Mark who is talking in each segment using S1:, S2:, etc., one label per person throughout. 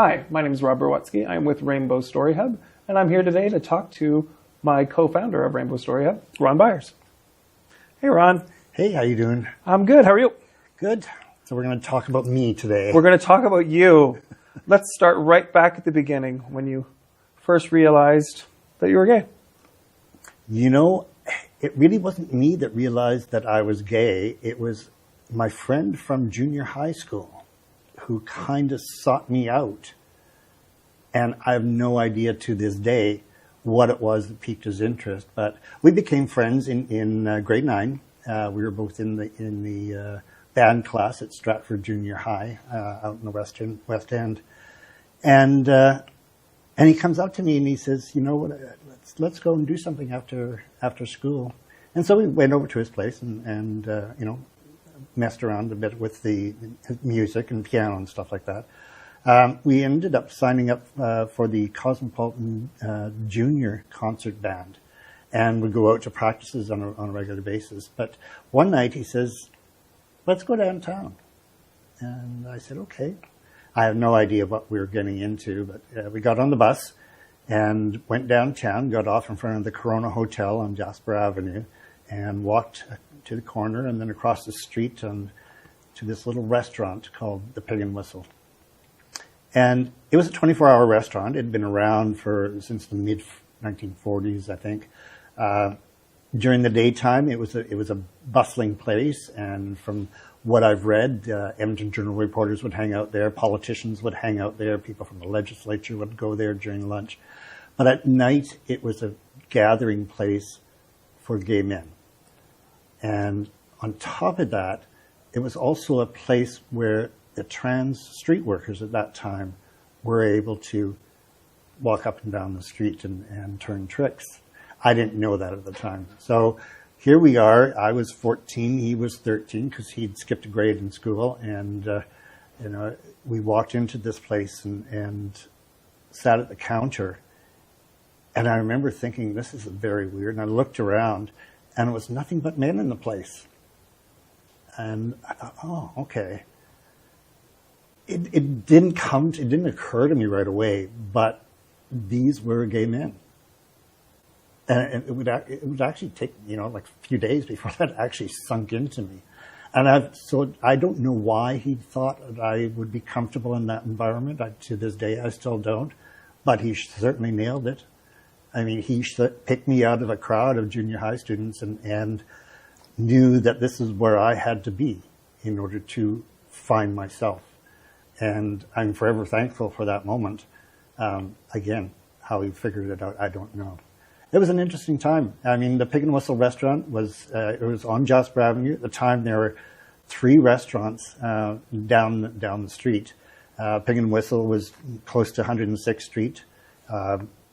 S1: Hi, my name is Rob Berwatsky. I'm with Rainbow Story Hub, and I'm here today to talk to my co-founder of Rainbow Story Hub, Ron Byers. Hey, Ron.
S2: Hey, how you doing?
S1: I'm good. How are you?
S2: Good. So we're going to talk about me today.
S1: We're going to talk about you. Let's start right back at the beginning, when you first realized that you were gay.
S2: You know, it really wasn't me that realized that I was gay. It was my friend from junior high school who kind of sought me out. And I have no idea to this day what it was that piqued his interest. But we became friends in grade 9. We were both in the band class at Stratford Junior High out in the West End. And he comes up to me and he says, you know what, let's go and do something after school. And so we went over to his place and you know, messed around a bit with the music and piano and stuff like that. We ended up signing up for the Cosmopolitan Junior Concert Band, and would go out to practices on a regular basis. But one night he says, let's go downtown. And I said, okay. I have no idea what we were getting into, but we got on the bus and went downtown, got off in front of the Corona Hotel on Jasper Avenue, and walked to the corner and then across the street to this little restaurant called the Pig and Whistle. And it was a 24-hour restaurant. It had been around since the mid-1940s, I think. During the daytime, it was a bustling place, and from what I've read, Edmonton Journal reporters would hang out there, politicians would hang out there, people from the legislature would go there during lunch. But at night, it was a gathering place for gay men. And on top of that, it was also a place where the trans street workers at that time were able to walk up and down the street and turn tricks. I didn't know that at the time. So here we are. I was 14. He was 13 because he'd skipped a grade in school. And, you know, we walked into this place and sat at the counter. And I remember thinking, this is very weird. And I looked around, and it was nothing but men in the place. And I thought, oh, okay. It didn't occur to me right away, but these were gay men. And it would actually take, you know, like a few days before that actually sunk into me. And so I don't know why he thought that I would be comfortable in that environment. To this day, I still don't. But he certainly nailed it. I mean, he picked me out of a crowd of junior high students and knew that this is where I had to be in order to find myself. And I'm forever thankful for that moment. Again, how he figured it out, I don't know. It was an interesting time. I mean, the Pig and Whistle restaurant was on Jasper Avenue. At the time, there were 3 restaurants down the street. Pig and Whistle was close to 106th Street.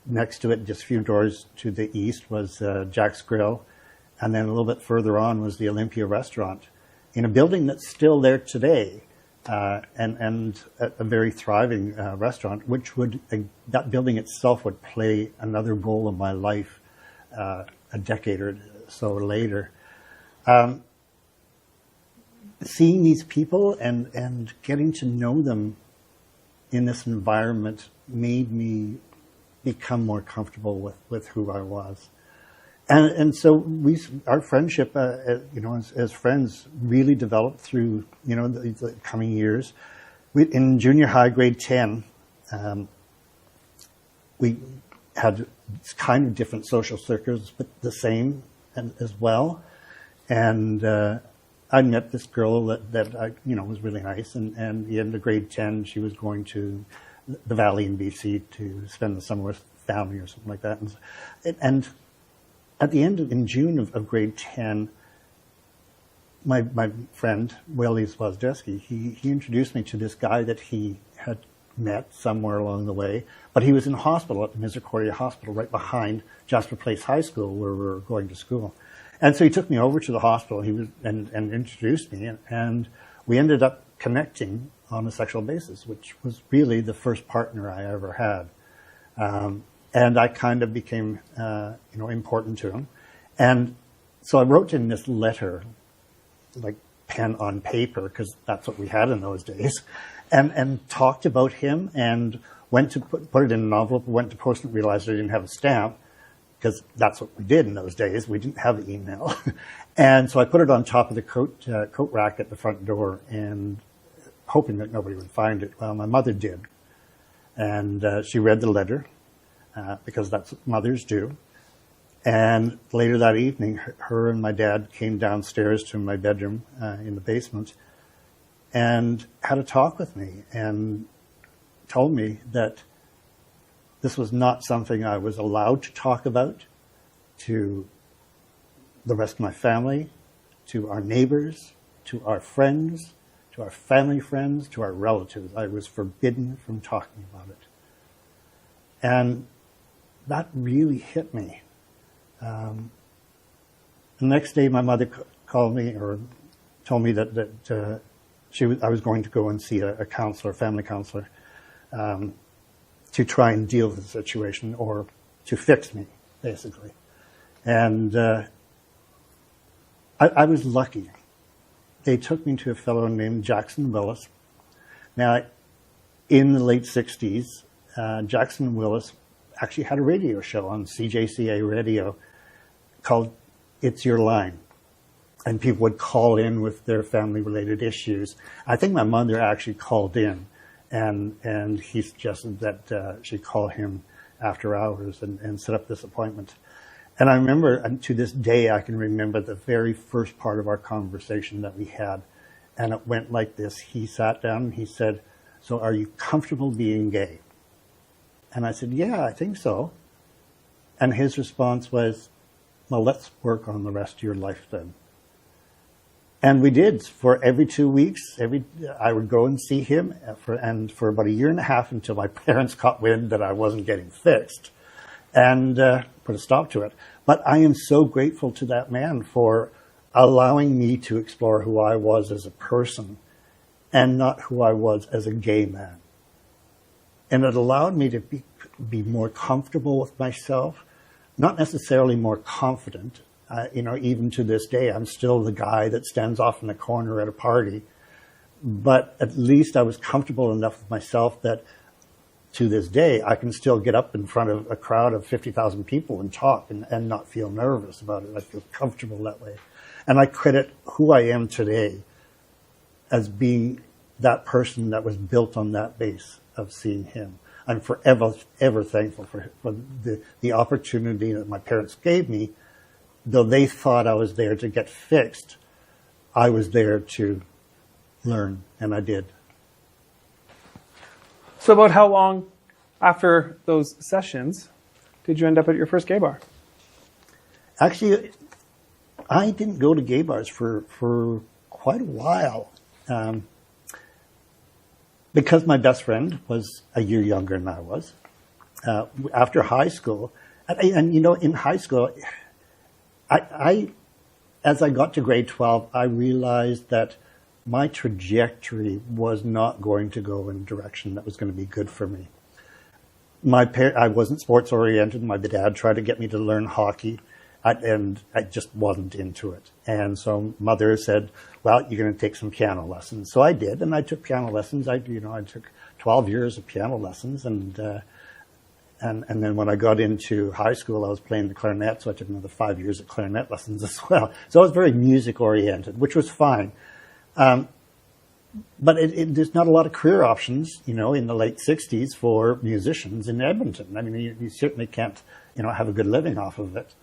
S2: Next to it, just a few doors to the east, was Jack's Grill. And then a little bit further on was the Olympia restaurant in a building that's still there today. And a very thriving restaurant, that building itself would play another role in my life a decade or so later. Seeing these people and getting to know them in this environment made me become more comfortable with who I was. And so our friendship, you know, as friends, really developed through, you know, the coming years. In junior high, grade 10, we had kind of different social circles, but the same as well. And I met this girl that I, you know, was really nice. And at the end of grade 10, she was going to the Valley in BC to spend the summer with family or something like that. And at the end in June of grade 10, my friend, Willie Swazdeski, he introduced me to this guy that he had met somewhere along the way, but he was in hospital at the Misericordia Hospital right behind Jasper Place High School where we were going to school. And so he took me over to the hospital and introduced me, and we ended up connecting on a sexual basis, which was really the first partner I ever had. And I kind of became, you know, important to him. And so I wrote in this letter, like pen on paper, because that's what we had in those days, and talked about him, and went to put it in an envelope, went to post it, realized I didn't have a stamp, because that's what we did in those days. We didn't have email. And so I put it on top of the coat rack at the front door, and hoping that nobody would find it. Well, my mother did. And she read the letter, because that's what mothers do. And later that evening, her and my dad came downstairs to my bedroom in the basement and had a talk with me and told me that this was not something I was allowed to talk about to the rest of my family, to our neighbors, to our friends, to our family friends, to our relatives. I was forbidden from talking about it. And that really hit me. The next day, my mother called me or told me that I was going to go and see a counselor, family counselor, to try and deal with the situation or to fix me, basically. And I was lucky. They took me to a fellow named Jackson Willis. Now, in the late 60s, Jackson Willis actually had a radio show on CJCA radio called It's Your Line. And people would call in with their family-related issues. I think my mother actually called in, and he suggested that she call him after hours and set up this appointment. And I remember, and to this day, I can remember the very first part of our conversation that we had. And it went like this. He sat down and he said, "So are you comfortable being gay?" And I said, "Yeah, I think so." And his response was, "Well, let's work on the rest of your life then." And we did. For every 2 weeks, I would go and see him for about a year and a half until my parents caught wind that I wasn't getting fixed and put a stop to it. But I am so grateful to that man for allowing me to explore who I was as a person and not who I was as a gay man. And it allowed me to be more comfortable with myself, not necessarily more confident. Even to this day, I'm still the guy that stands off in the corner at a party. But at least I was comfortable enough with myself that to this day, I can still get up in front of a crowd of 50,000 people and talk and not feel nervous about it. I feel comfortable that way. And I credit who I am today as being that person that was built on that base of seeing him. I'm forever, ever thankful for the opportunity that my parents gave me. Though they thought I was there to get fixed, I was there to learn, and I did.
S1: So about how long after those sessions did you end up at your first gay bar?
S2: Actually, I didn't go to gay bars for quite a while. Because my best friend was a year younger than I was. After high school, and in high school, as I got to grade 12, I realized that my trajectory was not going to go in a direction that was going to be good for me. I wasn't sports oriented. My dad tried to get me to learn hockey, and I just wasn't into it. And so mother said, "Well, you're going to take some piano lessons." So I did, and I took piano lessons. I took 12 years of piano lessons, and then when I got into high school, I was playing the clarinet, so I took another 5 years of clarinet lessons as well. So I was very music-oriented, which was fine. But there's not a lot of career options, in the late 60s for musicians in Edmonton. I mean, you certainly can't, have a good living off of it.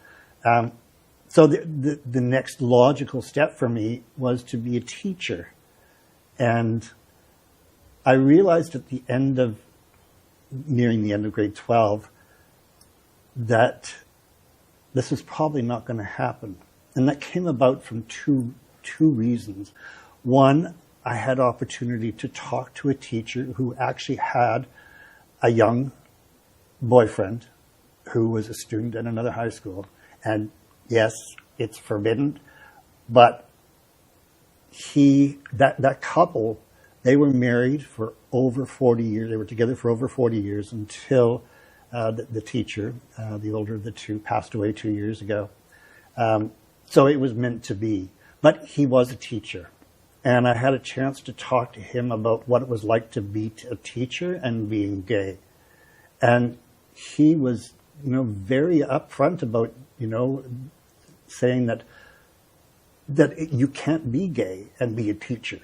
S2: So the next logical step for me was to be a teacher. And I realized at the nearing the end of grade 12, that this was probably not going to happen. And that came about from two reasons. One, I had opportunity to talk to a teacher who actually had a young boyfriend who was a student at another high school. And yes, it's forbidden, but that couple, they were married for over 40 years. They were together for over 40 years until the teacher, the older of the two, passed away 2 years ago. So it was meant to be. But he was a teacher. And I had a chance to talk to him about what it was like to be a teacher and being gay. And he was, very upfront about, saying that you can't be gay and be a teacher.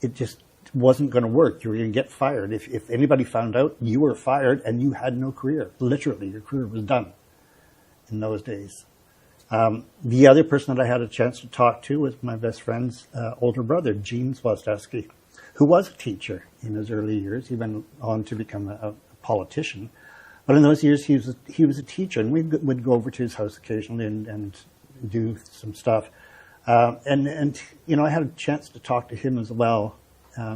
S2: It just wasn't going to work. You were going to get fired. If anybody found out, you were fired and you had no career. Literally, your career was done in those days. The other person that I had a chance to talk to was my best friend's older brother, Gene Swastowski, who was a teacher in his early years. He went on to become a politician. But in those years, he was a teacher, and we would go over to his house occasionally and do some stuff. And I had a chance to talk to him as well,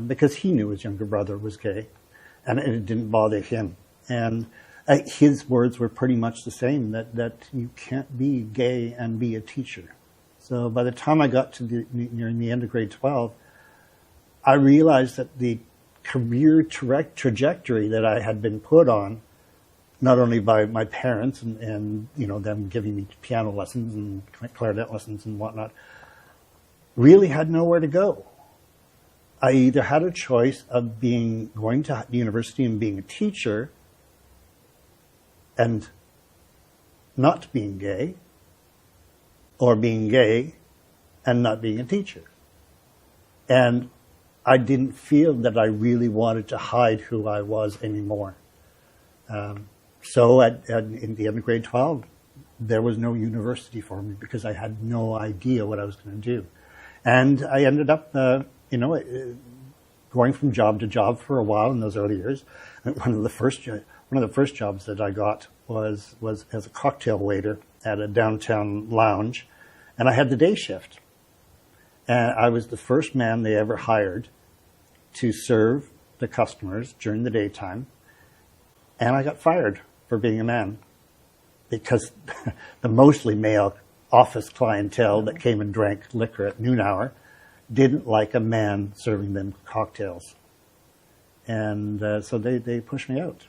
S2: because he knew his younger brother was gay, and it didn't bother him. And his words were pretty much the same, that you can't be gay and be a teacher. So by the time I got to near the end of grade 12, I realized that the career trajectory that I had been put on, not only by my parents and them giving me piano lessons and clarinet lessons and whatnot, really had nowhere to go. I either had a choice of going to university and being a teacher and not being gay, or being gay and not being a teacher. And I didn't feel that I really wanted to hide who I was anymore. So in the end of grade 12, there was no university for me because I had no idea what I was going to do. And I ended up, going from job to job for a while in those early years. One of the first jobs that I got was as a cocktail waiter at a downtown lounge, and I had the day shift. And I was the first man they ever hired to serve the customers during the daytime, and I got fired for being a man because the mostly male office clientele that came and drank liquor at noon hour didn't like a man serving them cocktails. And so they pushed me out.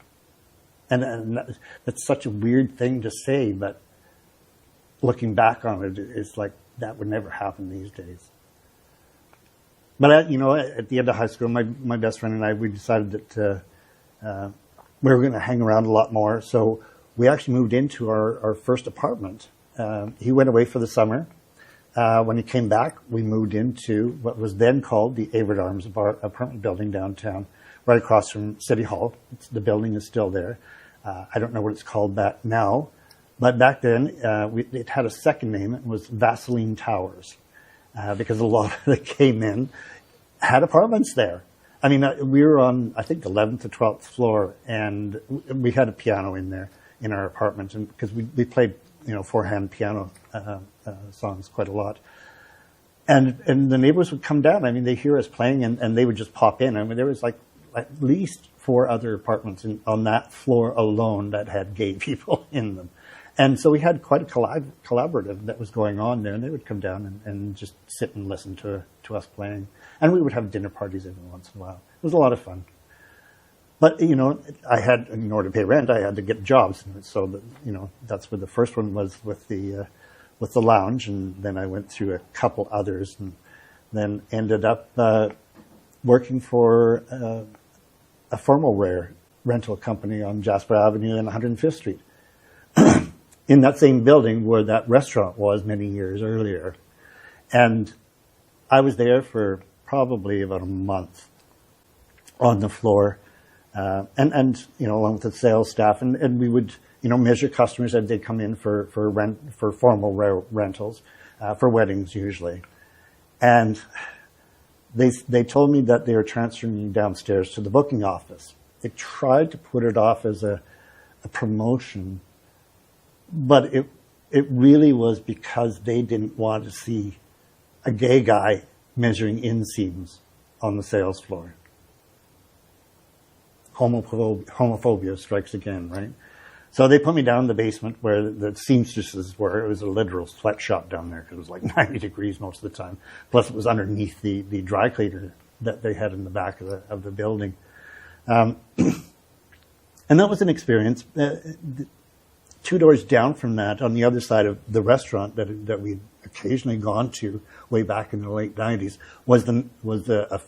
S2: And that's such a weird thing to say, but looking back on it, it's like that would never happen these days. But at the end of high school, my best friend and I, we decided that we were going to hang around a lot more. So we actually moved into our first apartment. He went away for the summer. When he came back, we moved into what was then called the Avard Arms apartment building downtown, right across from City Hall. The building is still there. I don't know what it's called back now, but back then it had a second name. It was Vaseline Towers, because a lot that came in had apartments there. I mean, we were on, I think, the 11th or 12th floor, and we had a piano in there in our apartment, and because we played four-hand piano songs quite a lot. And the neighbors would come down. I mean, they hear us playing, and they would just pop in. I mean, there was like at least 4 other apartments on that floor alone that had gay people in them. And so we had quite a collaborative that was going on there, and they would come down and just sit and listen to us playing. And we would have dinner parties every once in a while. It was a lot of fun. But, I had, in order to pay rent, I had to get jobs. So, that's where the first one was with the lounge. And then I went through a couple others and then ended up working for a formal wear rental company on Jasper Avenue and 105th Street. In that same building where that restaurant was many years earlier. And I was there for probably about a month on the floor. And along with the sales staff, and we would, measure customers as they come in for formal rentals, for weddings usually. And they told me that they were transferring me downstairs to the booking office. They tried to put it off as a promotion, but it really was because they didn't want to see a gay guy measuring inseams on the sales floor. Homophobia strikes again, right? So they put me down in the basement where the seamstresses were. It was a literal sweatshop down there because it was like 90 degrees most of the time. Plus it was underneath the dry cleaner that they had in the back of the building. And that was an experience. 2 doors down from that, on the other side of the restaurant that we'd occasionally gone to way back in the late 90s, was the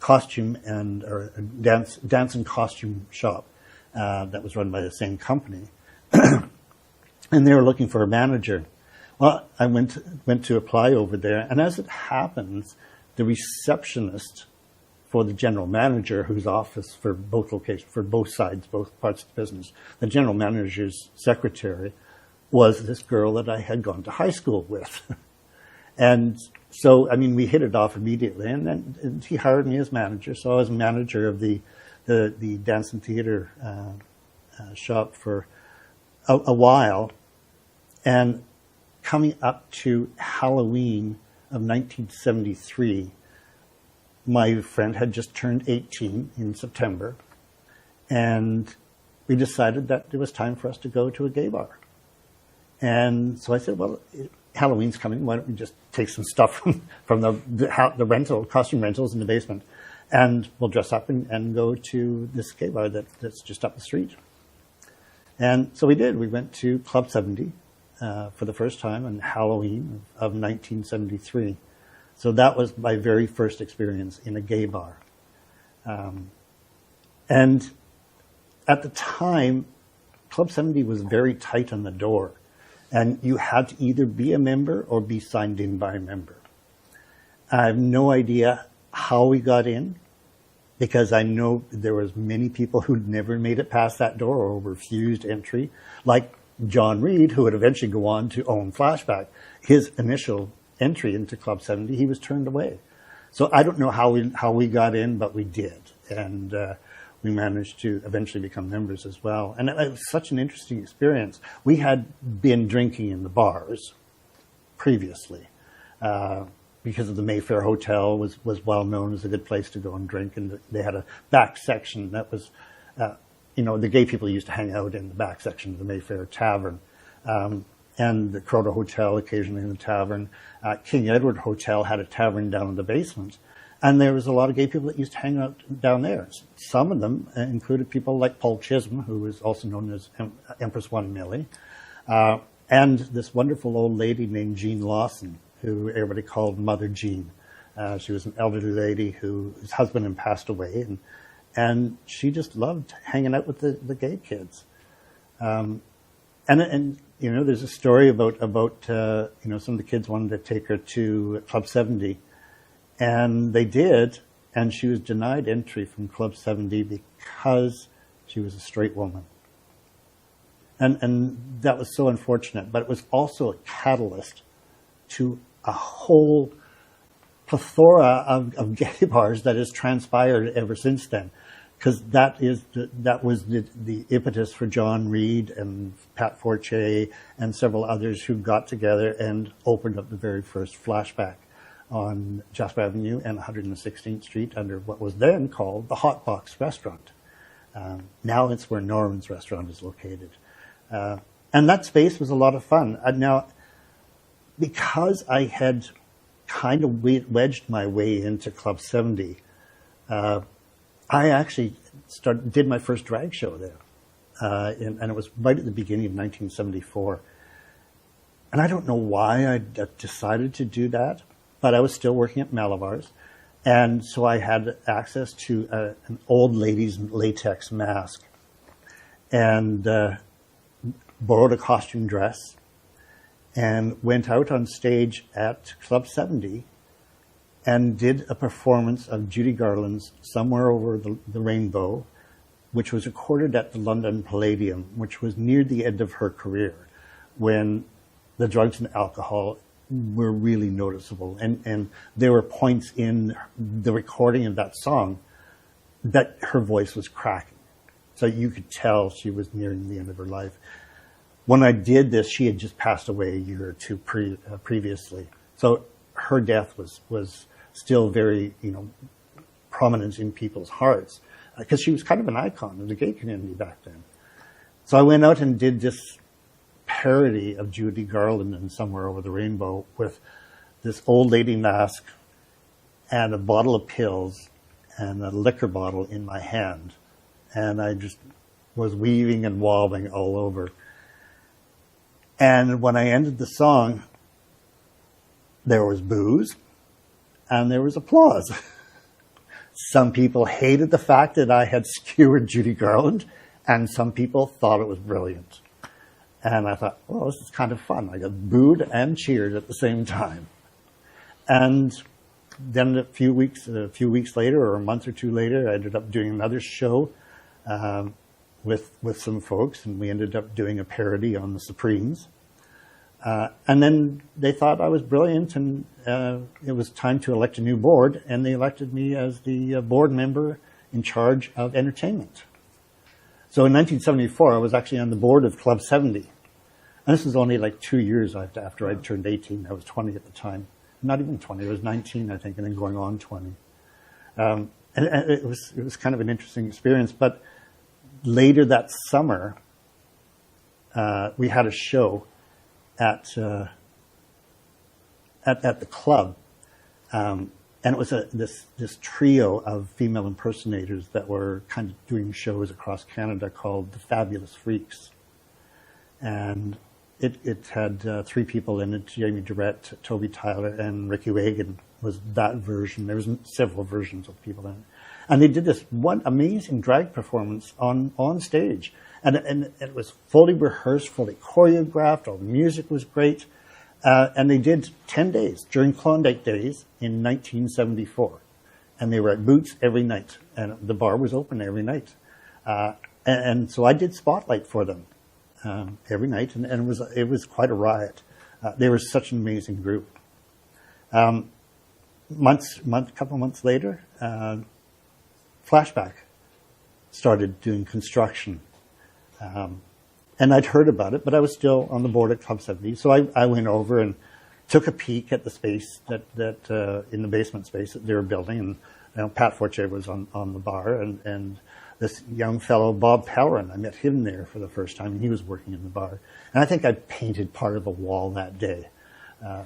S2: costume or a dance and costume shop that was run by the same company. And they were looking for a manager. Well, I went to apply over there, and as it happens, the receptionist for the general manager, whose office for both locations, for both sides, both parts of the business, the general manager's secretary was this girl that I had gone to high school with. And so, I mean, we hit it off immediately, and he hired me as manager. So I was manager of the dance and theater shop for a while. And coming up to Halloween of 1973, my friend had just turned 18 in September, and we decided that it was time for us to go to a gay bar. And so I said, well, Halloween's coming, why don't we just take some stuff from the costume rentals in the basement, and we'll dress up and go to this gay bar that's just up the street. And so we did. We went to Club 70 for the first time on Halloween of 1973. So that was my very first experience in a gay bar. And at the time, Club 70 was very tight on the door. And you had to either be a member or be signed in by a member. I have no idea how we got in, because I know there was many people who'd never made it past that door or refused entry, like John Reed, who would eventually go on to own Flashback. His initial entry into Club 70, he was turned away. So I don't know how we got in, but we did. And we managed to eventually become members as well. And it was such an interesting experience. We had been drinking in the bars previously, because of the Mayfair Hotel was well known as a good place to go and drink. And they had a back section that was, the gay people used to hang out in the back section of the Mayfair Tavern. And the Crota Hotel occasionally in the tavern. King Edward Hotel had a tavern down in the basement. And there was a lot of gay people that used to hang out down there. Some of them included people like Paul Chisholm, who was also known as Empress One Millie, and this wonderful old lady named Jean Lawson, who everybody called Mother Jean. She was an elderly lady whose husband had passed away, and she just loved hanging out with the gay kids. And there's a story about some of the kids wanted to take her to Club 70, and they did, and she was denied entry from Club 70 because she was a straight woman. And that was so unfortunate, but it was also a catalyst to a whole plethora of gay bars that has transpired ever since then. Because that was the impetus for John Reed and Pat Forche and several others who got together and opened up the very first Flashback on Jasper Avenue and 116th Street under what was then called the Hot Box Restaurant. Now it's where Norman's restaurant is located. And that space was a lot of fun. Now, because I had kind of wedged my way into Club 70, I actually did my first drag show there. And it was right at the beginning of 1974. And I don't know why I decided to do that, but I was still working at Malabar's. And so I had access to an old lady's latex mask and borrowed a costume dress and went out on stage at Club 70 and did a performance of Judy Garland's Somewhere Over the Rainbow, which was recorded at the London Palladium, which was near the end of her career, when the drugs and alcohol were really noticeable. And there were points in the recording of that song that her voice was cracking. So you could tell she was nearing the end of her life. When I did this, she had just passed away a year or two previously. So her death was still very, prominent in people's hearts, because she was kind of an icon of the gay community back then. So I went out and did this parody of Judy Garland and Somewhere Over the Rainbow with this old lady mask and a bottle of pills and a liquor bottle in my hand. And I just was weaving and wobbling all over. And when I ended the song, there was boos and there was applause. Some people hated the fact that I had skewered Judy Garland, and some people thought it was brilliant. And I thought, well, this is kind of fun. I got booed and cheered at the same time. And then a few weeks later, or a month or two later, I ended up doing another show with some folks, and we ended up doing a parody on the Supremes. And then they thought I was brilliant, and it was time to elect a new board, and they elected me as the board member in charge of entertainment. So in 1974, I was actually on the board of Club 70. And this was only like 2 years after I turned 18. I was 20 at the time. Not even 20, I was 19, I think, and then going on 20. And it was kind of an interesting experience. But later that summer, we had a show at the club, and it was this trio of female impersonators that were kind of doing shows across Canada called the Fabulous Freaks, and it had 3 people in it: Jamie Durrett, Toby Tyler, and Ricky Wagan was that version. There was several versions of people in it, and they did this one amazing drag performance on stage. And it was fully rehearsed, fully choreographed. All the music was great. And they did 10 days during Klondike days in 1974. And they were at Boots every night. And the bar was open every night. And so I did Spotlight for them every night. And it was quite a riot. They were such an amazing group. Couple months later, Flashback started doing construction. And I'd heard about it, but I was still on the board at Club 70. So I went over and took a peek at the space that in the basement space that they were building. And Pat Fortier was on the bar, and this young fellow, Bob Pellerin, I met him there for the first time, and he was working in the bar. And I think I painted part of a wall that day.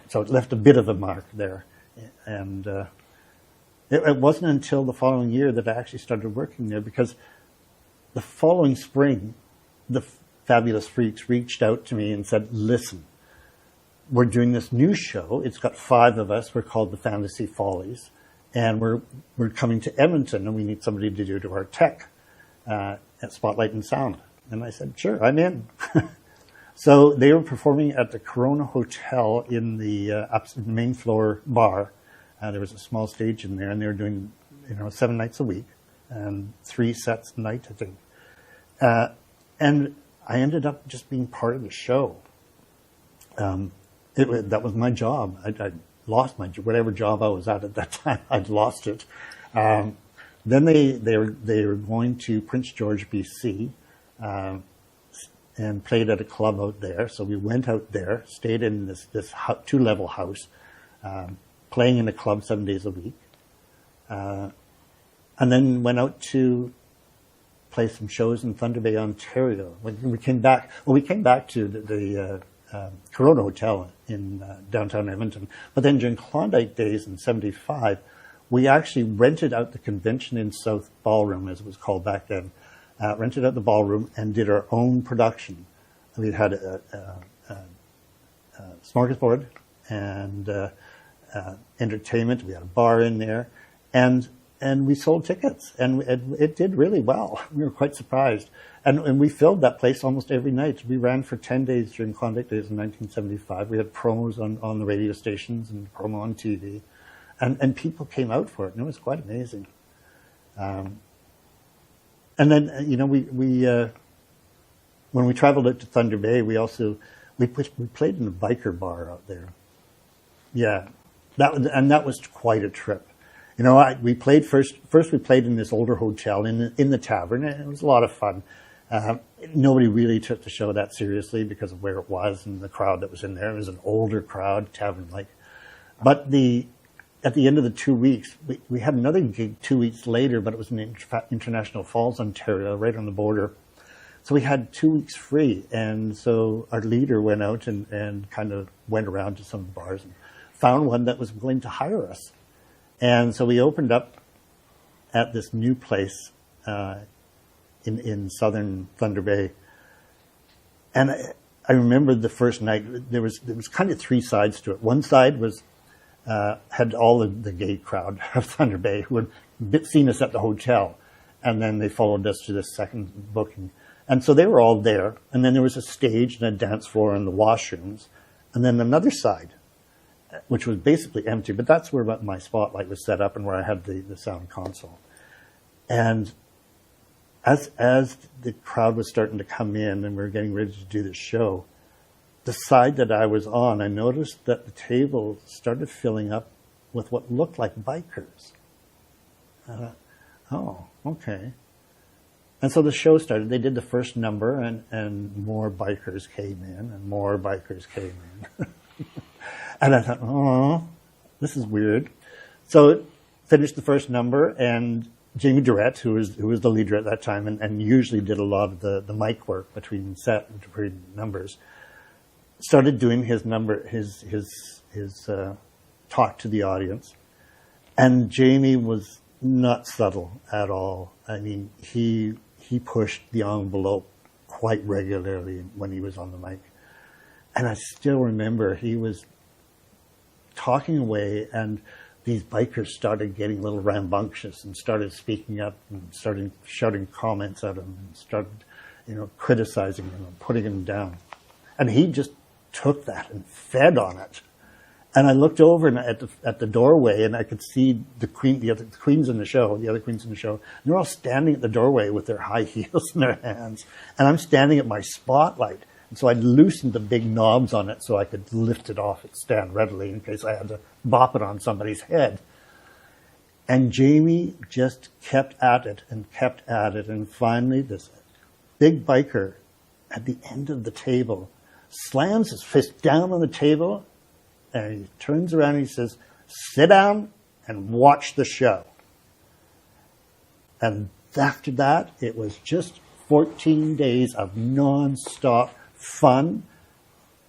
S2: So it left a bit of a mark there. And it wasn't until the following year that I actually started working there, because the following spring, the Fabulous Freaks reached out to me and said, listen, we're doing this new show. It's got 5 of us. We're called the Fantasy Follies. And we're coming to Edmonton, and we need somebody to do our tech at Spotlight and Sound. And I said, sure, I'm in. So they were performing at the Corona Hotel in the main floor bar. There was a small stage in there, and they were doing 7 nights a week and 3 sets a night, I think. And I ended up just being part of the show. That was my job. I lost whatever job I was at that time. I'd lost it. Then they were going to Prince George, BC, and played at a club out there. So we went out there, stayed in this 2-level house, playing in a club 7 days a week, and then went out to play some shows in Thunder Bay, Ontario. When we came back to the Corona Hotel in downtown Edmonton. But then during Klondike days in 75, we actually rented out the Convention in South Ballroom, as it was called back then, rented out the ballroom and did our own production. We had a smorgasbord and entertainment. We had a bar in there, and we sold tickets, and it did really well. We were quite surprised. And we filled that place almost every night. We ran for 10 days during Klondike days in 1975. We had promos on the radio stations and promo on TV. And people came out for it, and it was quite amazing. And then, when we traveled out to Thunder Bay, we played in a biker bar out there. Yeah, that was quite a trip. We played first we played in this older hotel in the tavern, and it was a lot of fun. Nobody really took the show that seriously because of where it was and the crowd that was in there. It was an older crowd, tavern-like. But at the end of the 2 weeks, we had another gig 2 weeks later, but it was in International Falls, Ontario, right on the border. So we had 2 weeks free, and so our leader went out and kind of went around to some bars and found one that was willing to hire us. And so we opened up at this new place in southern Thunder Bay. And I remember the first night, there was kind of three sides to it. One side was, had all of the gay crowd of Thunder Bay who had seen us at the hotel. And then they followed us to the second booking. And so they were all there. And then there was a stage and a dance floor and the washrooms. And then another side, which was basically empty. But that's where my spotlight was set up and where I had the sound console. And as the crowd was starting to come in and we were getting ready to do the show, the side that I was on, I noticed that the table started filling up with what looked like bikers. Oh, okay. And so the show started. They did the first number, and more bikers came in, and more bikers came in. And I thought, oh, this is weird. So finished the first number, and Jamie Durrett, who was the leader at that time, and usually did a lot of the mic work between numbers, started doing his number, his talk to the audience, and Jamie was not subtle at all. I mean, he pushed the envelope quite regularly when he was on the mic, and I still remember he was talking away, and these bikers started getting a little rambunctious and started speaking up and started shouting comments at him and started, criticizing him and putting him down. And he just took that and fed on it. And I looked over at the doorway, and I could see the other queens in the show. And they're all standing at the doorway with their high heels in their hands. And I'm standing at my spotlight. And so I loosened the big knobs on it so I could lift it off its stand readily in case I had to bop it on somebody's head. And Jamie just kept at it. And finally, this big biker at the end of the table slams his fist down on the table, and he turns around and he says, "Sit down and watch the show." And after that, it was just 14 days of non-stop fun,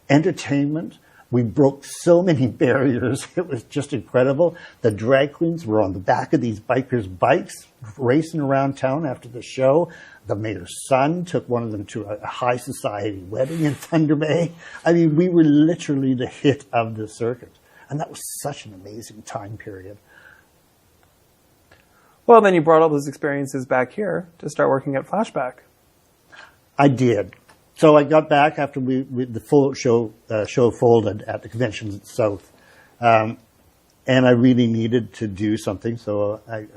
S2: entertainment. We broke so many barriers. It was just incredible. The drag queens were on the back of these bikers' bikes, racing around town after the show. The mayor's son took one of them to a high society wedding in Thunder Bay. I mean, we were literally the hit of the circuit. And that was such an amazing time period.
S1: Well, then you brought all those experiences back here to start working at Flashback.
S2: I did. So I got back after the full show folded at the conventions at South, and I really needed to do something. So I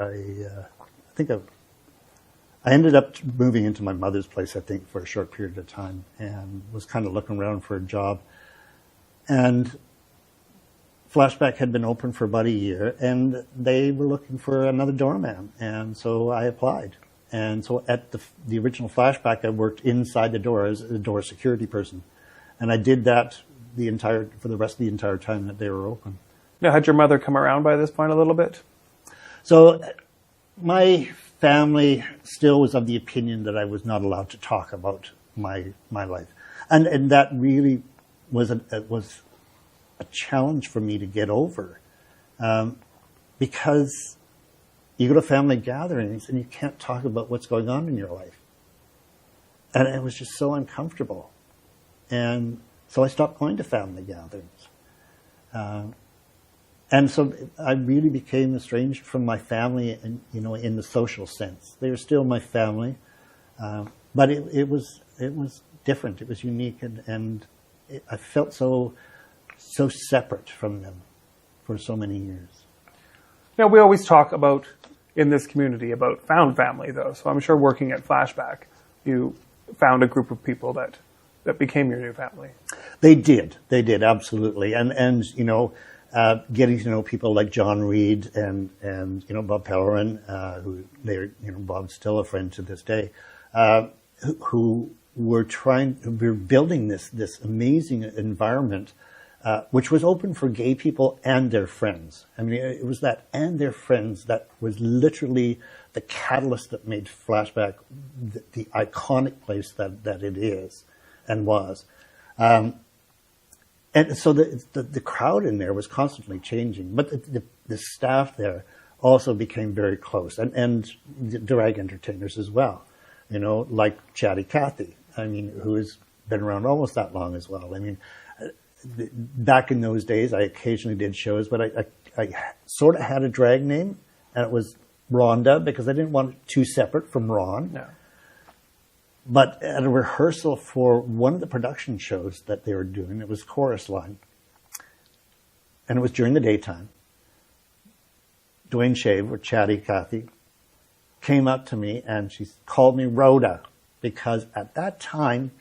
S2: think I ended up moving into my mother's place, I think, for a short period of time, and was kind of looking around for a job. And Flashback had been open for about a year, and they were looking for another doorman, and so I applied. And so at the original Flashback, I worked inside the door as a door security person. And I did that for the rest of the entire time that they were open.
S1: Now, had your mother come around by this point a little bit?
S2: So my family still was of the opinion that I was not allowed to talk about my life. And that really was a challenge for me to get over. Because you go to family gatherings and you can't talk about what's going on in your life. And it was just so uncomfortable. And so I stopped going to family gatherings. And so I really became estranged from my family, and, in the social sense. They were still my family. But it was different. It was unique. And I felt so separate from them for so many years.
S1: Now, we always talk about, in this community, about found family, though. So I'm sure working at Flashback, you found a group of people that became your new family. They did,
S2: absolutely. And getting to know people like John Reed and Bob Pellerin, Bob's still a friend to this day, who were building this amazing environment, which was open for gay people and their friends. I mean, it was that and their friends that was literally the catalyst that made Flashback the iconic place that it is and was. And so the crowd in there was constantly changing, but the staff there also became very close, and the drag entertainers as well, like Chatty Cathy. I mean, who is been around almost that long as well. I mean, back in those days, I occasionally did shows, but I sort of had a drag name, and it was Rhonda, because I didn't want it too separate from Ron.
S1: No.
S2: But at a rehearsal for one of the production shows that they were doing, it was Chorus Line, and it was during the daytime. Dwayne Shave, or Chatty Cathy, came up to me and she called me Rhoda, because at that time,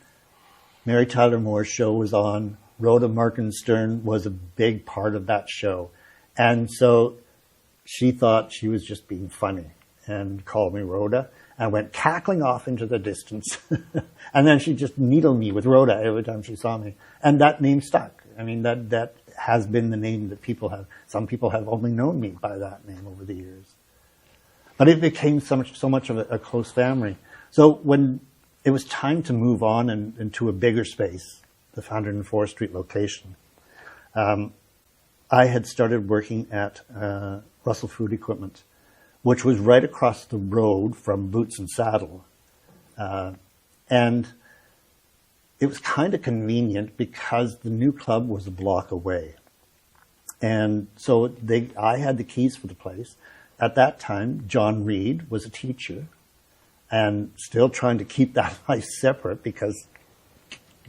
S2: Mary Tyler Moore's show was on. Rhoda Morgenstern was a big part of that show. And so she thought she was just being funny and called me Rhoda and went cackling off into the distance. And then she just needled me with Rhoda every time she saw me. And that name stuck. I mean, that has been the name that people have. Some people have only known me by that name over the years. But it became so much of a close family. So when it was time to move on into a bigger space, the 104th Street location, I had started working at Russell Food Equipment, which was right across the road from Boots and Saddle. And it was kind of convenient because the new club was a block away. And so I had the keys for the place. At that time, John Reed was a teacher and still trying to keep that life separate because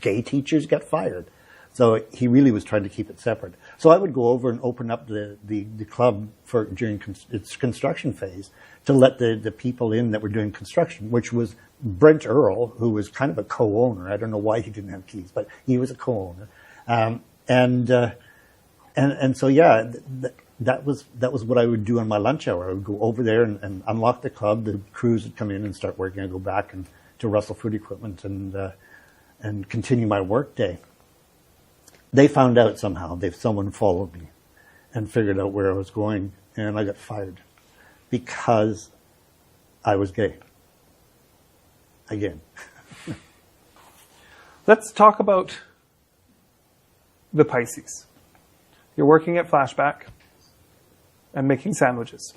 S2: gay teachers get fired. So he really was trying to keep it separate. So I would go over and open up the club during its construction phase to let the people in that were doing construction, which was Brent Earl, who was kind of a co-owner. I don't know why he didn't have keys, but he was a co-owner. And so, yeah, that was what I would do on my lunch hour. I would go over there and unlock the club. The crews would come in and start working. I'd go back to Russell Food Equipment and continue my work day. They found out somehow. Someone followed me and figured out where I was going, and I got fired because I was gay. Again.
S1: Let's talk about the Pisces. You're working at Flashback and making sandwiches.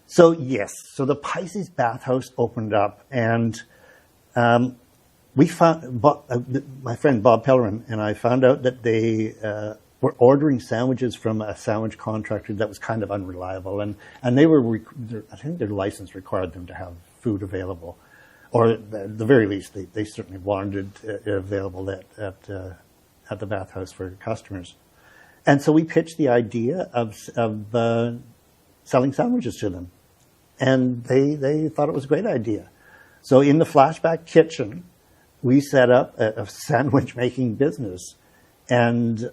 S2: So yes, so the Pisces bathhouse opened up, and we found my friend Bob Pellerin and I found out that they were ordering sandwiches from a sandwich contractor that was kind of unreliable, and they were I think their license required them to have food available, or at the very least they certainly wanted it available at the bathhouse for customers. And so we pitched the idea of selling sandwiches to them, and they thought it was a great idea. So in the Flashback kitchen, we set up a sandwich making business, and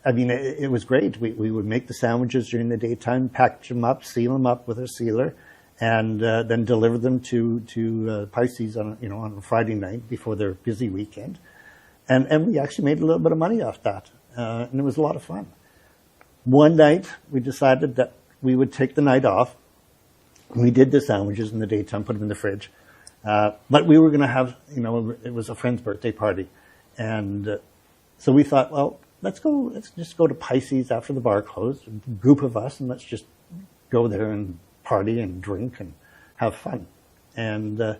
S2: I mean it was great. We would make the sandwiches during the daytime, package them up, seal them up with a sealer, and then deliver them to Pisces on a Friday night before their busy weekend, and we actually made a little bit of money off that. And it was a lot of fun. One night, we decided that we would take the night off. We did the sandwiches in the daytime, put them in the fridge. But we were going to have, it was a friend's birthday party. And so we thought, well, let's just go to Pisces after the bar closed, a group of us, and let's just go there and party and drink and have fun. And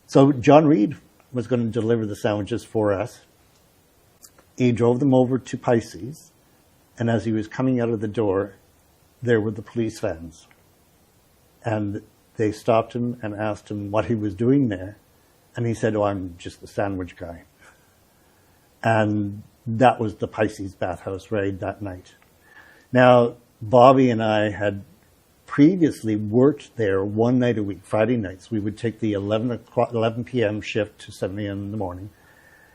S2: so John Reed was going to deliver the sandwiches for us. He drove them over to Pisces, and as he was coming out of the door, there were the police vans. And they stopped him and asked him what he was doing there. And he said, "Oh, I'm just the sandwich guy." And that was the Pisces bathhouse raid that night. Now, Bobby and I had previously worked there one night a week, Friday nights. We would take the 11 p.m. shift to 7 a.m. in the morning.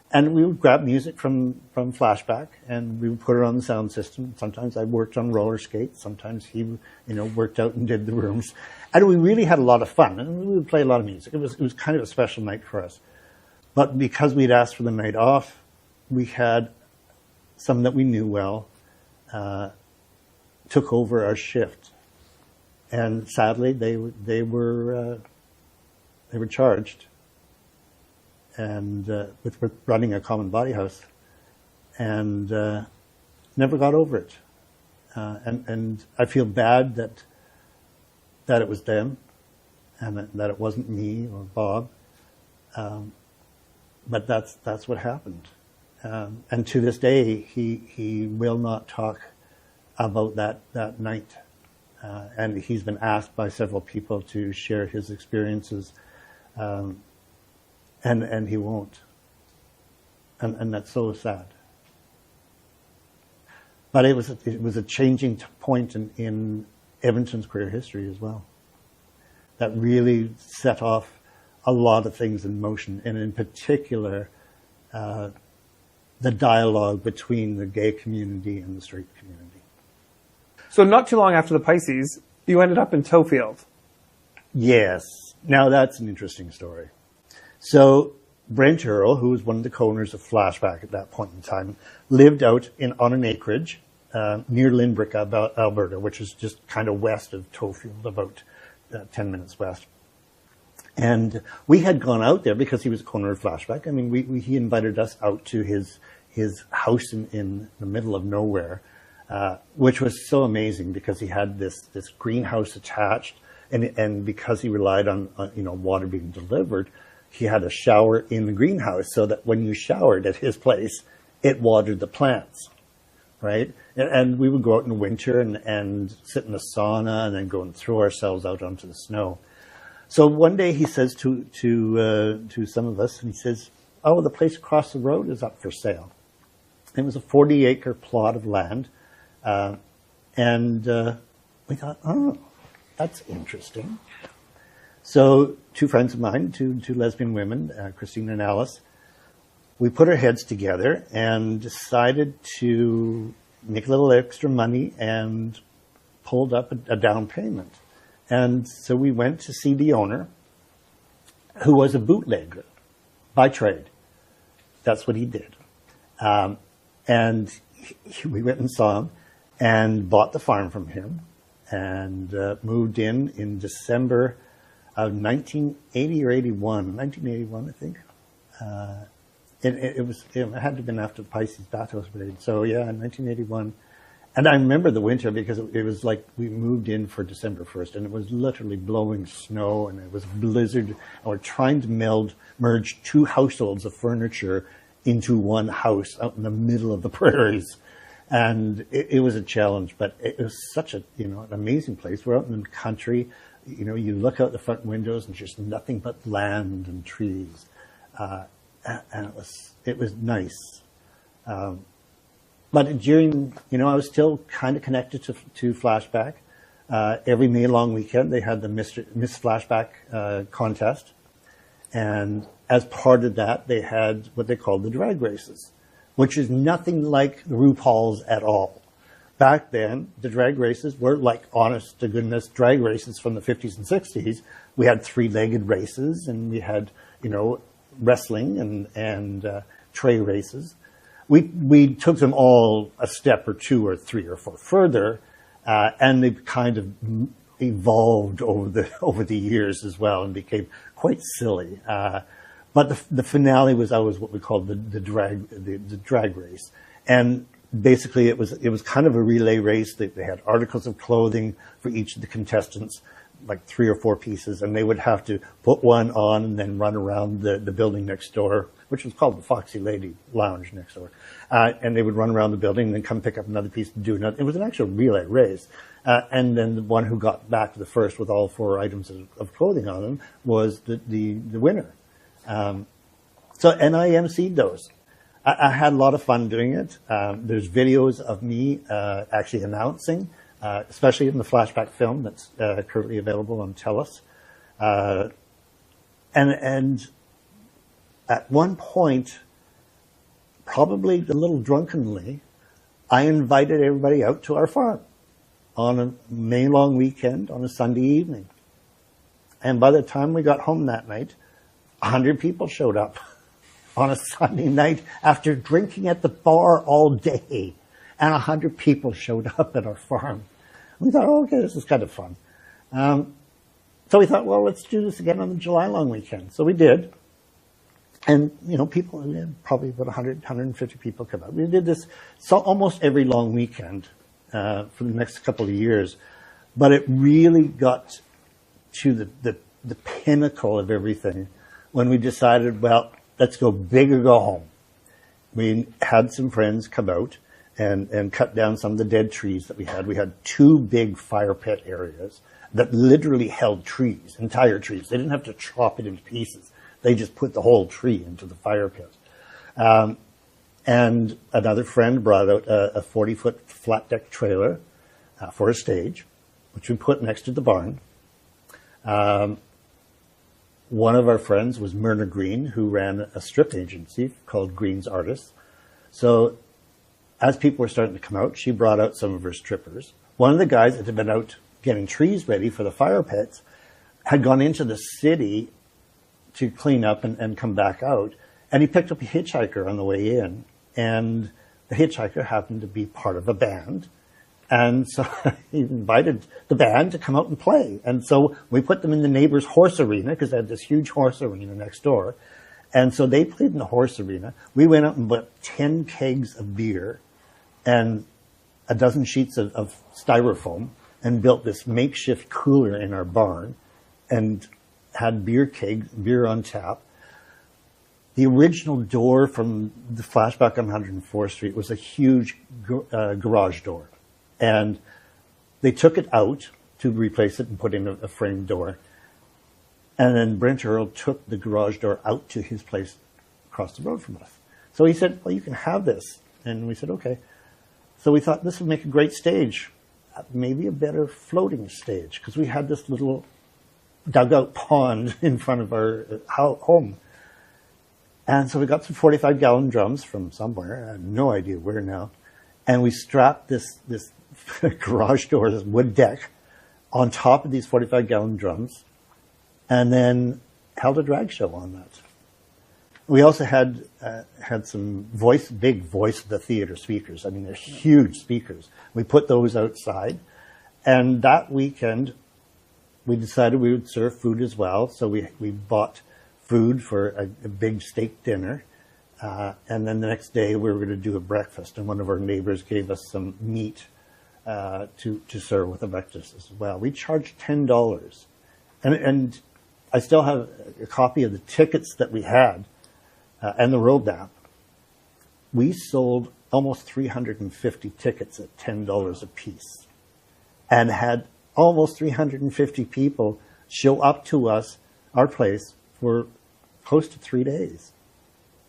S2: And we would grab music from Flashback, and we would put it on the sound system. Sometimes I worked on roller skates. Sometimes he, worked out and did the rooms. And we really had a lot of fun, and we would play a lot of music. It was kind of a special night for us. But because we'd asked for the night off, we had some that we knew well took over our shift, and sadly they were charged. And with running a common body house, and never got over it. And I feel bad that it was them, and that it wasn't me or Bob. but that's what happened. And to this day, he will not talk about that night. And he's been asked by several people to share his experiences, and he won't. And that's so sad. But it was a changing point in Edmonton's queer history as well. That really set off a lot of things in motion, and in particular, the dialogue between the gay community and the straight community.
S1: So not too long after the Pisces, you ended up in Tofield.
S2: Yes. Now that's an interesting story. So Brent Earl, who was one of the co-owners of Flashback at that point in time, lived out on an acreage near Lynbrook, Alberta, which is just kind of west of Tofield, about 10 minutes west. And we had gone out there because he was a co-owner of Flashback. I mean, he invited us out to his house in the middle of nowhere, which was so amazing because he had this greenhouse attached, and because he relied on water being delivered, he had a shower in the greenhouse so that when you showered at his place, it watered the plants, right? And we would go out in the winter and sit in the sauna and then go and throw ourselves out onto the snow. So one day he says to some of us, and he says, "Oh, the place across the road is up for sale." It was a 40-acre plot of land. And we thought, oh, that's interesting. So two friends of mine, two lesbian women, Christine and Alice, we put our heads together and decided to make a little extra money and pulled up a down payment. And so we went to see the owner, who was a bootlegger by trade. That's what he did. And we went and saw him and bought the farm from him and moved in December of 1980 or 81, 1981, I think. It had to have been after the Pisces Bathos Parade. So yeah, in 1981. And I remember the winter because it was like we moved in for December 1st and it was literally blowing snow and it was a blizzard. And we're trying to merge two households of furniture into one house out in the middle of the prairies. And it was a challenge, but it was such an amazing place. We're out in the country. You look out the front windows and just nothing but land and trees. And it was nice. But during, I was still kind of connected to Flashback. Every May long weekend, they had the Miss Flashback contest. And as part of that, they had what they called the drag races, which is nothing like the RuPaul's at all. Back then, the drag races were like honest to goodness drag races from the 50s and 60s. We had three-legged races and we had, wrestling and tray races. We took them all a step or two or three or four further, and they've kind of evolved over the years as well and became quite silly. But the finale was always what we called the drag race, and basically it was kind of a relay race. They had articles of clothing for each of the contestants, like 3 or 4 pieces, and they would have to put one on and then run around the building next door, which was called the Foxy Lady Lounge next door. And they would run around the building and then come pick up another piece and do another. It was an actual relay race. And then the one who got back to the first with all 4 items of clothing on them was the winner. And I emceed those. I had a lot of fun doing it. There's videos of me actually announcing, especially in the Flashback film that's currently available on TELUS. And at one point, probably a little drunkenly, I invited everybody out to our farm on a May long weekend on a Sunday evening. And by the time we got home that night, 100 people showed up on a Sunday night after drinking at the bar all day. And 100 people showed up at our farm. We thought, oh, okay, this is kind of fun. So we thought, well, let's do this again on the July long weekend. So we did. And, people, we had probably about 100, 150 people come out. We did this almost every long weekend for the next couple of years. But it really got to the pinnacle of everything when we decided, well, let's go big or go home. We had some friends come out and cut down some of the dead trees that we had. We had 2 big fire pit areas that literally held trees, entire trees. They didn't have to chop it into pieces. They just put the whole tree into the fire pit. And another friend brought out a 40-foot flat deck trailer for a stage, which we put next to the barn. One of our friends was Myrna Green, who ran a strip agency called Green's Artists. So as people were starting to come out, she brought out some of her strippers. One of the guys that had been out getting trees ready for the fire pits had gone into the city to clean up and come back out. And he picked up a hitchhiker on the way in. And the hitchhiker happened to be part of a band. And so he invited the band to come out and play. And so we put them in the neighbor's horse arena, because they had this huge horse arena next door. And so they played in the horse arena. We went out and bought 10 kegs of beer and a dozen sheets of styrofoam and built this makeshift cooler in our barn and had beer on tap. The original door from the Flashback on 104th Street was a huge garage door. And they took it out to replace it and put in a framed door. And then Brent Earl took the garage door out to his place across the road from us. So he said, well, you can have this. And we said, okay. So we thought this would make a great stage, maybe a better floating stage, because we had this little dugout pond in front of our home. And so we got some 45-gallon drums from somewhere. I have no idea where now. And we strapped this garage door, this wood deck, on top of these 45-gallon drums, and then held a drag show on that. We also had some big voice of the theater speakers. I mean, they're huge speakers. We put those outside. And that weekend, we decided we would serve food as well. So we bought food for a big steak dinner. And then the next day we were going to do a breakfast. And one of our neighbors gave us some meat to serve with the breakfast as well. We charged $10. And I still have a copy of the tickets that we had and the road map. We sold almost 350 tickets at $10 a piece and had almost 350 people show up to us, our place, for close to 3 days.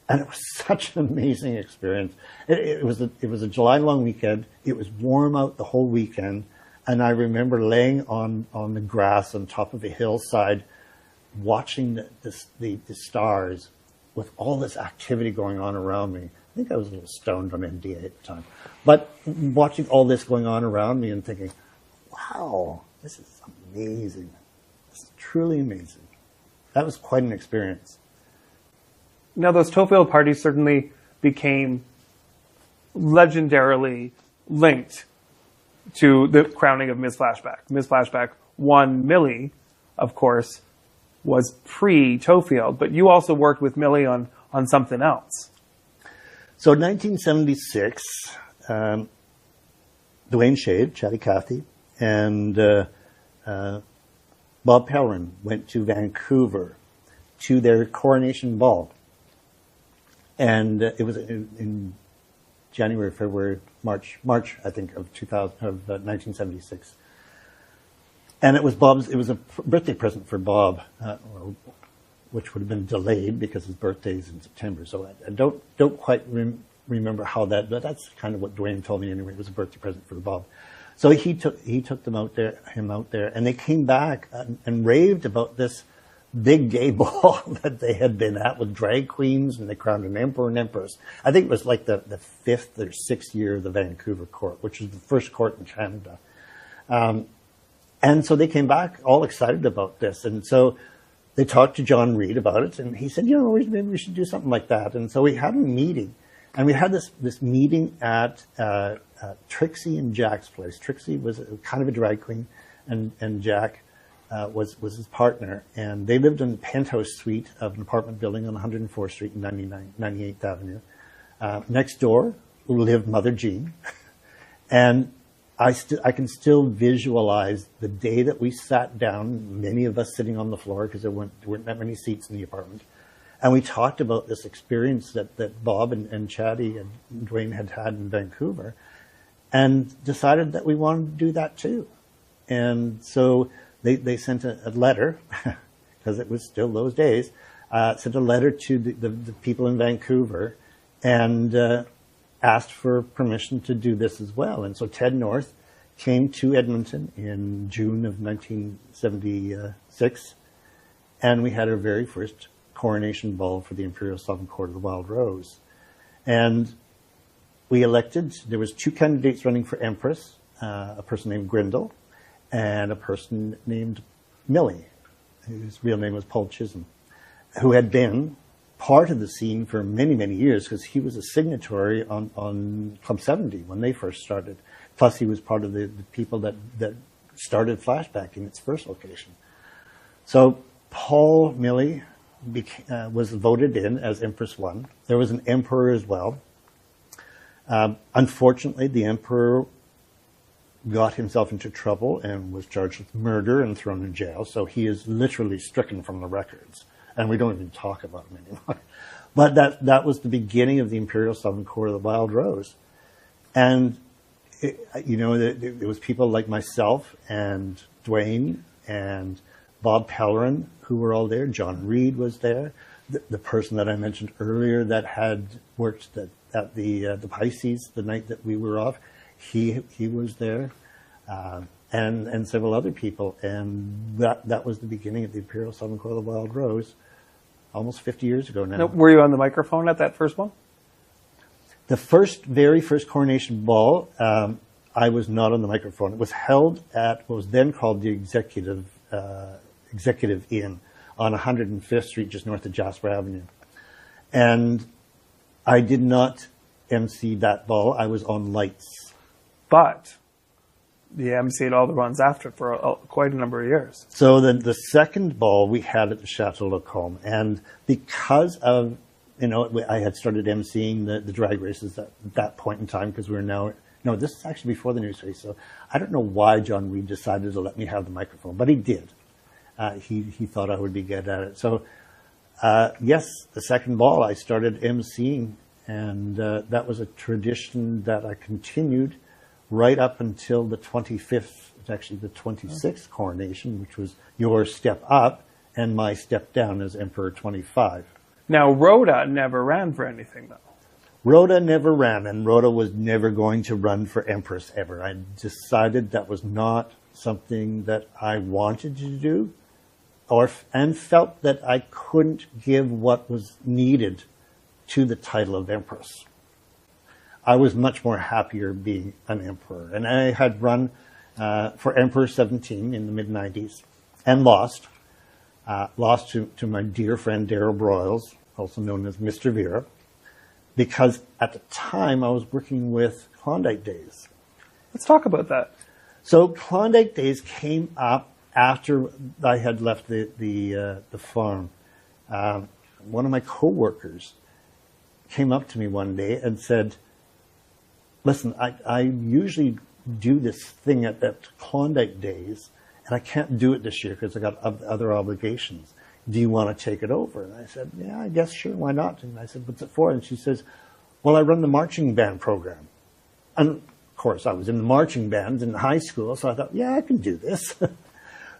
S2: And it was such an amazing experience. It was a July long weekend. It was warm out the whole weekend. And I remember laying on the grass on top of a hillside, watching the stars with all this activity going on around me. I think I was a little stoned on MDA at the time. But watching all this going on around me and thinking, wow, this is amazing. This is truly amazing. That was quite an experience.
S1: Now, those Tofield parties certainly became legendarily linked to the crowning of Ms. Flashback. Ms. Flashback won Millie, of course, was pre-Tofield, but you also worked with Millie on something else.
S2: So in 1976, Dwayne Shade, Chatty Cathy, and Bob Pellerin went to Vancouver to their coronation ball. And it was in January, February, March, I think, of 1976. And it was a birthday present for Bob, which would have been delayed because his birthday's in September. So I don't quite remember how that, but that's kind of what Dwayne told me anyway. It was a birthday present for Bob. So he took him out there, and they came back and raved about this big gay ball that they had been at with drag queens, and they crowned an emperor and empress. I think it was like the 5th or 6th year of the Vancouver court, which was the first court in Canada. And so they came back all excited about this. And so they talked to John Reed about it, and he said, maybe we should do something like that. And so we had a meeting, and we had this meeting at Trixie and Jack's place. Trixie was kind of a drag queen, and Jack was his partner, and they lived in the penthouse suite of an apartment building on 104th Street and 98th Avenue. Next door lived Mother Jean, and I can still visualize the day that we sat down, many of us sitting on the floor because there weren't that many seats in the apartment, And we talked about this experience that Bob and Chatty and Dwayne had in Vancouver, and decided that we wanted to do that too. And so they sent a letter, because it was still those days, sent a letter to the people in Vancouver and asked for permission to do this as well. And so Ted North came to Edmonton in June of 1976, and we had our very first coronation ball for the Imperial Sovereign Court of the Wild Rose. And we elected, there was 2 candidates running for Empress, a person named Grindle and a person named Millie, whose real name was Paul Chisholm, who had been part of the scene for many, many years, because he was a signatory on Club 70 when they first started. Plus, he was part of the people that started Flashback in its first location. So Paul Millie was voted in as Empress 1. There was an emperor as well. Unfortunately, the emperor got himself into trouble and was charged with murder and thrown in jail. So he is literally stricken from the records, and we don't even talk about him anymore. But that was the beginning of the Imperial Sovereign Court of the Wild Rose. And, there was people like myself and Dwayne and Bob Pellerin, who were all there. John Reed was there. The person that I mentioned earlier that had worked at the Pisces the night that we were off, he was there, and several other people. And that was the beginning of the Imperial Southern Court of the Wild Rose, almost 50 years ago now.
S1: Were you on the microphone at that first one?
S2: The very first coronation ball, I was not on the microphone. It was held at what was then called the Executive Inn on 105th Street, just north of Jasper Avenue. And I did not MC that ball. I was on lights.
S1: But the MC'd all the runs after for quite a number of years.
S2: So the second ball we had at the Chateau Lacombe, and because of, I had started MCing the drag races at that point in time, because this is actually before the news race, so I don't know why John Reed decided to let me have the microphone, but he did. He thought I would be good at it. So, yes, the second ball I started MCing, and that was a tradition that I continued right up until the 25th, it's actually the 26th coronation, which was your step up and my step down as Emperor 25.
S1: Now, Rhoda never ran for anything, though.
S2: Rhoda never ran, and Rhoda was never going to run for Empress ever. I decided that was not something that I wanted to do, and felt that I couldn't give what was needed to the title of Empress. I was much more happier being an emperor. And I had run for Emperor 17 in the mid-90s and lost. Lost to my dear friend Darryl Broyles, also known as Mr. Vera, because at the time I was working with Klondike Days.
S1: Let's talk about that.
S2: So Klondike Days came up after I had left the farm. One of my coworkers came up to me one day and said, listen, I usually do this thing at Klondike Days, and I can't do it this year because I got other obligations. Do you want to take it over? And I said, yeah, I guess, sure, why not? And I said, what's it for? And she says, well, I run the marching band program. And of course, I was in the marching band in high school, so I thought, yeah, I can do this.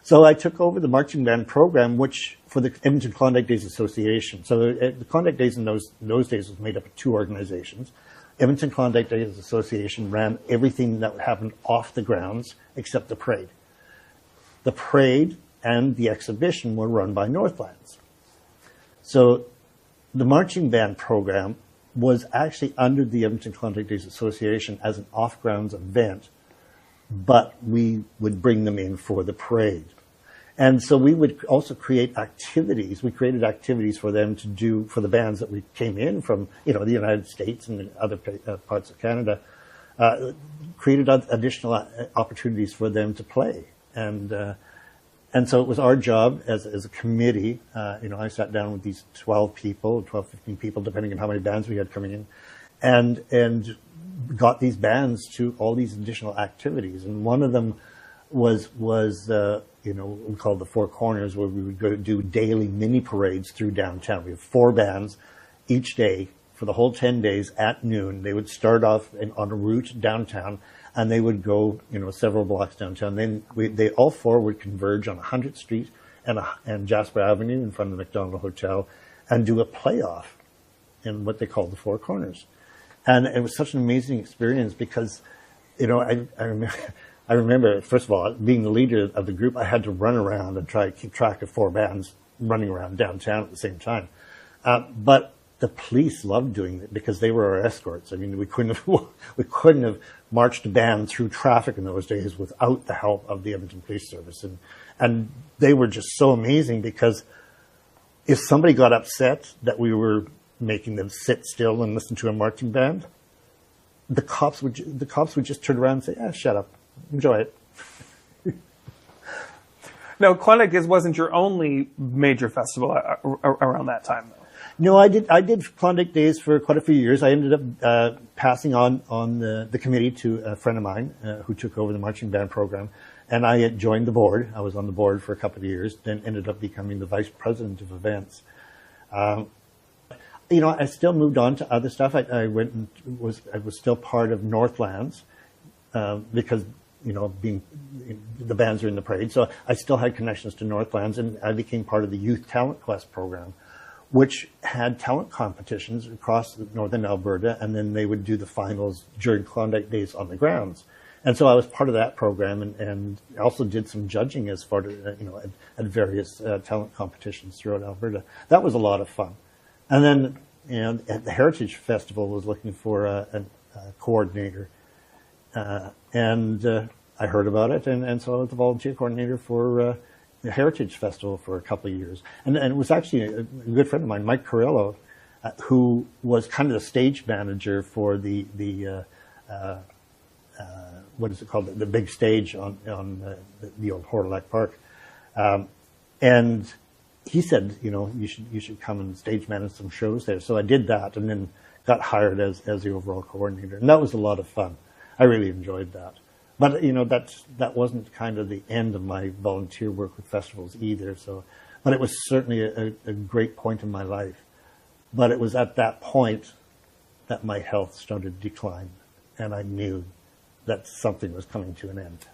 S2: So I took over the marching band program, which for the Edmonton Klondike Days Association. So the Klondike Days in those days was made up of 2 organizations. Edmonton Klondike Days Association ran everything that happened off the grounds except the parade. The parade and the exhibition were run by Northlands. So the marching band program was actually under the Edmonton Klondike Days Association as an off-grounds event, but we would bring them in for the parade. And so we would also create activities. We created activities for them to do for the bands that we came in from, the United States and other parts of Canada. Created additional opportunities for them to play, and so it was our job as a committee. I sat down with these 12, 15 people, depending on how many bands we had coming in, and got these bands to all these additional activities. And one of them you know, what we called the Four Corners, where we would go do daily mini parades through downtown. We have 4 bands each day for the whole 10 days at noon. They would start off on a route downtown, and they would go, you know, several blocks downtown. Then they all 4 would converge on 100th Street and Jasper Avenue in front of the McDonald Hotel and do a playoff in what they called the Four Corners. And it was such an amazing experience because, you know, I remember, first of all, being the leader of the group, I had to run around and try to keep track of 4 bands running around downtown at the same time. But the police loved doing it because they were our escorts. I mean, we couldn't have marched a band through traffic in those days without the help of the Edmonton Police Service. And they were just so amazing because if somebody got upset that we were making them sit still and listen to a marching band, the cops would just turn around and say, shut up, enjoy it.
S1: Now, Klondike Days wasn't your only major festival around that time, though.
S2: No, I did Klondike Days for quite a few years. I ended up passing on the committee to a friend of mine who took over the marching band program, and I had joined the board. I was on the board for a couple of years, then ended up becoming the vice president of events. You know, I still moved on to other stuff. I was still part of Northlands because, you know, the bands are in the parade. So I still had connections to Northlands, and I became part of the Youth Talent Quest program, which had talent competitions across northern Alberta, and then they would do the finals during Klondike Days on the grounds. And so I was part of that program, and also did some judging as far as, you know, at various talent competitions throughout Alberta. That was a lot of fun. And then, you know, at the Heritage Festival was looking for a coordinator. And I heard about it, and so I was the volunteer coordinator for the Heritage Festival for a couple of years. And it was actually a good friend of mine, Mike Carrillo, who was kind of the stage manager for the what is it called? The big stage on the old Hortelac Park. And he said, you know, you should come and stage manage some shows there. So I did that, and then got hired as the overall coordinator. And that was a lot of fun. I really enjoyed that. But, you know, that wasn't kind of the end of my volunteer work with festivals either. So, but it was certainly a great point in my life. But it was at that point that my health started to decline, and I knew that something was coming to an end.